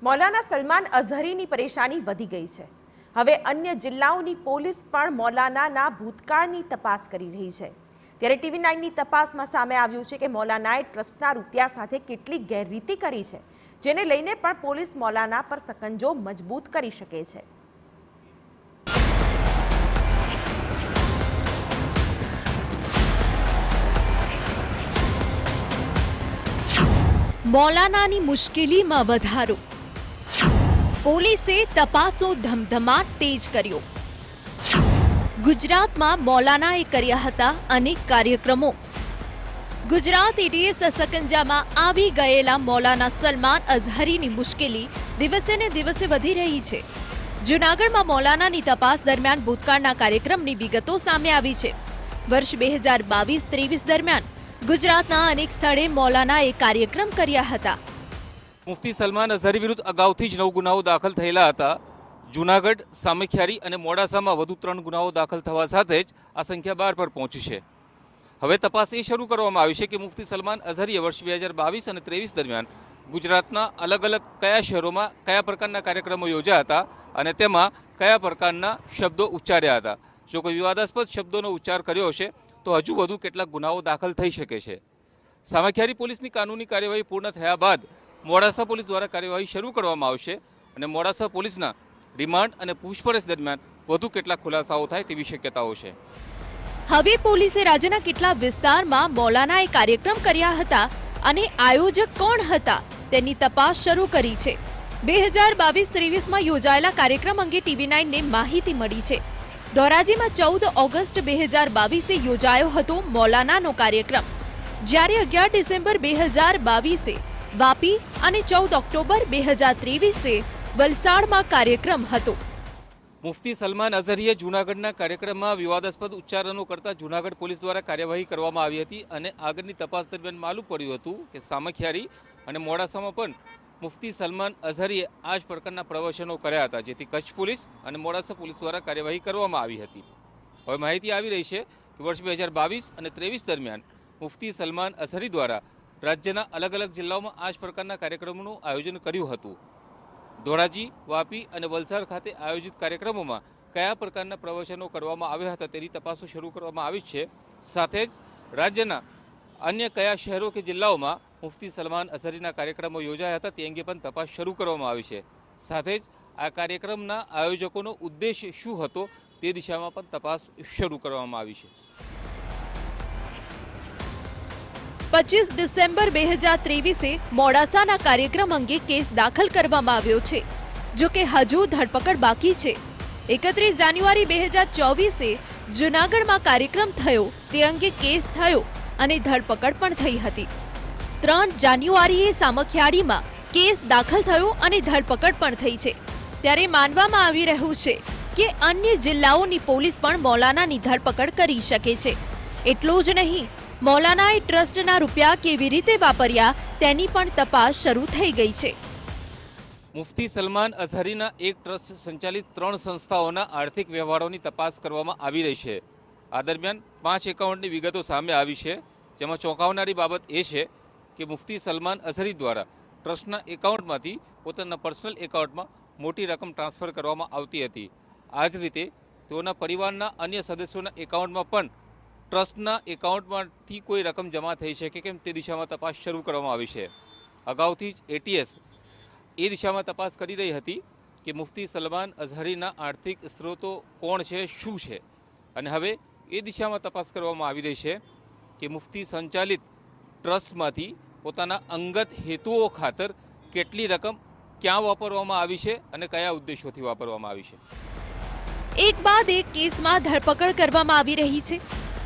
મૌલાના સલમાન અઝહરીની પરેશાની વધી ગઈ છે। હવે અન્ય જિલ્લાઓની પોલીસ પણ મૌલાનાના ભૂતકાળની તપાસ કરી રહી છે। ત્યારે TV9ની તપાસમાં સામે આવ્યું છે કે મૌલાનાએ ટ્રસ્ટના રૂપિયા સાથે કેટલી ગેરરીતિ કરી છે, જેને લઈને પણ પોલીસ મૌલાના પર સકંજો મજબૂત કરી શકે છે। મૌલાનાની મુશ્કેલીમાં વધારો, પોલીસે તપાસો ધમધમાટ તેજ કર્યો। ગુજરાતમાં મૌલાનાએ કર્યા હતા અનેક કાર્યક્રમો। ગુજરાત એટીએસ સકંજામાં આવી ગયેલા મૌલાના સલમાન અઝહરીની મુશ્કેલી દિવસે ને દિવસે વધી રહી છે। જૂનાગઢમાં મૌલાનાની તપાસ દરમિયાન ભૂતકાળના કાર્યક્રમની વિગતો સામે આવી છે। વર્ષ 2022-23 દરમિયાન ગુજરાતના અનેક સ્થળે મૌલાનાએ કાર્યક્રમ કર્યા હતા। મુફ્તી સલમાન અઝહરી વિરુદ્ધ અગાઉથી જ 9 ગુનાઓ દાખલ થયેલા હતા। જૂનાગઢ, સામખિયારી અને મોડાસામાં વધુ 3 ગુનાઓ દાખલ થવા સાથે જ આ સંખ્યા 12 પર પહોંચી છે। હવે તપાસ એ શરૂ કરવામાં આવી છે કે મુફ્તી સલમાન અઝહરીએ વર્ષ 2022 અને 23 દરમિયાન ગુજરાતના અલગ અલગ કયા શહેરોમાં કયા પ્રકારના કાર્યક્રમો યોજ્યા હતા અને તેમાં કયા પ્રકારના શબ્દો ઉચ્ચાર્યા હતા। જો કોઈ વિવાદાસ્પદ શબ્દોનો ઉચ્ચાર કર્યો હશે તો હજુ વધુ કેટલાક ગુનાઓ દાખલ થઈ શકે છે। સામખિયારી પોલીસની કાનૂની કાર્યવાહી પૂર્ણ થયા બાદ મોડાસા પોલીસ દ્વારા કાર્યવાહી શરૂ કરવામાં આવશે અને મોડાસા પોલીસના રિમાન્ડ અને પૂછપરછ દરમિયાન વધુ કેટલાક ખુલાસાઓ થાય તેવી શક્યતાઓ છે। હવે પોલીસે રાજ્યના કેટલા વિસ્તારમાં મૌલાનાએ કાર્યક્રમ કર્યા હતા અને આયોજક કોણ હતા તેની તપાસ શરૂ કરી છે। 2022-23માં યોજાયેલા કાર્યક્રમ અંગે TV9ને માહિતી મળી છે। ધોરાજીમાં 14 ઓગસ્ટ 2022 યોજાયો હતો મૌલાનાનો કાર્યક્રમ, જ્યારે 11 ડિસેમ્બર 2022 વાપી અને 14 ઓક્ટોબર 2023 વલસાડમાં કાર્યક્રમ હતો। મુફ્તી સલમાન અઝહરીએ જૂનાગઢના કાર્યક્રમમાં વિવાદાસ્પદ ઉચ્ચારણો કરતા જૂનાગઢ પોલીસ દ્વારા કાર્યવાહી કરવામાં આવી હતી અને આગળની તપાસ દરમિયાન માલુમ પડ્યું હતું કે સામખિયારી અને મોડાસામાં પણ મુફ્તી સલમાન અઝહરીએ આ જ પ્રકારના પ્રવચનો કર્યા હતા, જેથી કચ્છ પોલીસ અને મોડાસા પોલીસ દ્વારા કાર્યવાહી કરવામાં આવી હતી। હવે માહિતી આવી રહી છે કે વર્ષ 2022 અને 23 દરમિયાન મુફ્તી સલમાન અઝહરી દ્વારા રાજ્યના અલગ અલગ જિલ્લાઓમાં આ જ પ્રકારના કાર્યક્રમોનું આયોજન કર્યું હતું। ધોરાજી, વાપી અને વલસાડ ખાતે આયોજિત કાર્યક્રમોમાં કયા પ્રકારના પ્રવચનો કરવામાં આવ્યા હતા તેની તપાસો શરૂ કરવામાં આવી છે। સાથે જ રાજ્યના અન્ય કયા શહેરો કે જિલ્લાઓમાં મુફ્તી સલમાન અઝહરીના કાર્યક્રમો યોજાયા હતા તે અંગે પણ તપાસ શરૂ કરવામાં આવી છે। સાથે જ આ કાર્યક્રમના આયોજકોનો ઉદ્દેશ શું હતો તે દિશામાં પણ તપાસ શરૂ કરવામાં આવી છે। 25 ડિસેમ્બર 2023 મોડાસાના કાર્યક્રમ અંગે કેસ દાખલ કરવામાં આવ્યો છે, જો કે હજુ ધરપકડ બાકી છે। 31 જાન્યુઆરી 2024 જૂનાગઢમાં કાર્યક્રમ થયો તે અંગે કેસ થયો અને ધરપકડ પણ થઈ હતી। 3 જાન્યુઆરીએ સામખિયારીમાં કેસ દાખલ થયો અને ધરપકડ પણ થઈ છે। ત્યારે માનવામાં આવી રહ્યું છે કે અન્ય જિલ્લાઓની પોલીસ પણ મૌલાનાની ધરપકડ કરી શકે છે। એટલું જ નહીં, મૌલાનાએ ટ્રસ્ટના રૂપિયા કેવી રીતે વાપર્યા તેની પણ તપાસ શરૂ થઈ ગઈ છે। મુફ્તી સલમાન અઝહરીના એક ટ્રસ્ટ સંચાલિત 3 સંસ્થાઓના આર્થિક વ્યવહારોની તપાસ કરવામાં આવી રહી છે। આ દરમિયાન 5 એકાઉન્ટની વિગતો સામે આવી છે, જેમાં ચોંકાવનારી બાબત એ છે કે મુફ્તી સલમાન અઝહરી દ્વારા ટ્રસ્ટના એકાઉન્ટમાંથી પોતાના પર્સનલ એકાઉન્ટમાં મોટી રકમ ટ્રાન્સફર કરવામાં આવતી હતી। આ જ રીતે તેઓના પરિવારના અન્ય સદસ્યોના એકાઉન્ટમાં પણ ટ્રસ્ટના એકાઉન્ટમાંથી કોઈ રકમ જમા થઈ છે કે કેમ તે દિશામાં તપાસ શરૂ કરવામાં આવી છે। અગાઉથી જ એટીએસ એ દિશામાં તપાસ કરી રહી હતી કે મુફ્તી સલમાન અઝહરીના આર્થિક સ્ત્રોતો કોણ છે, શું છે, અને હવે એ દિશામાં તપાસ કરવામાં આવી રહી છે કે મુફ્તી સંચાલિત ટ્રસ્ટમાંથી પોતાના અંગત હેતુઓ ખાતર કેટલી રકમ ક્યાં વાપરવામાં આવી છે અને કયા ઉદ્દેશોથી વાપરવામાં આવી છે। એક બાદ એક કેસમાં ધરપકડ કરવામાં આવી રહી છે।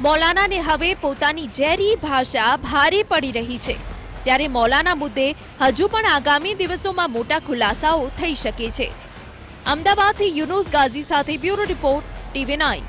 મૌલાનાને હવે પોતાની ઝેરી ભાષા ભારે પડી રહી છે। ત્યારે મૌલાના મુદ્દે હજુ પણ આગામી દિવસોમાં મોટા ખુલાસાઓ થઈ શકે છે। અમદાવાદથી યુનુસ ગાઝી સાથે બ્યુરો રિપોર્ટ TV9।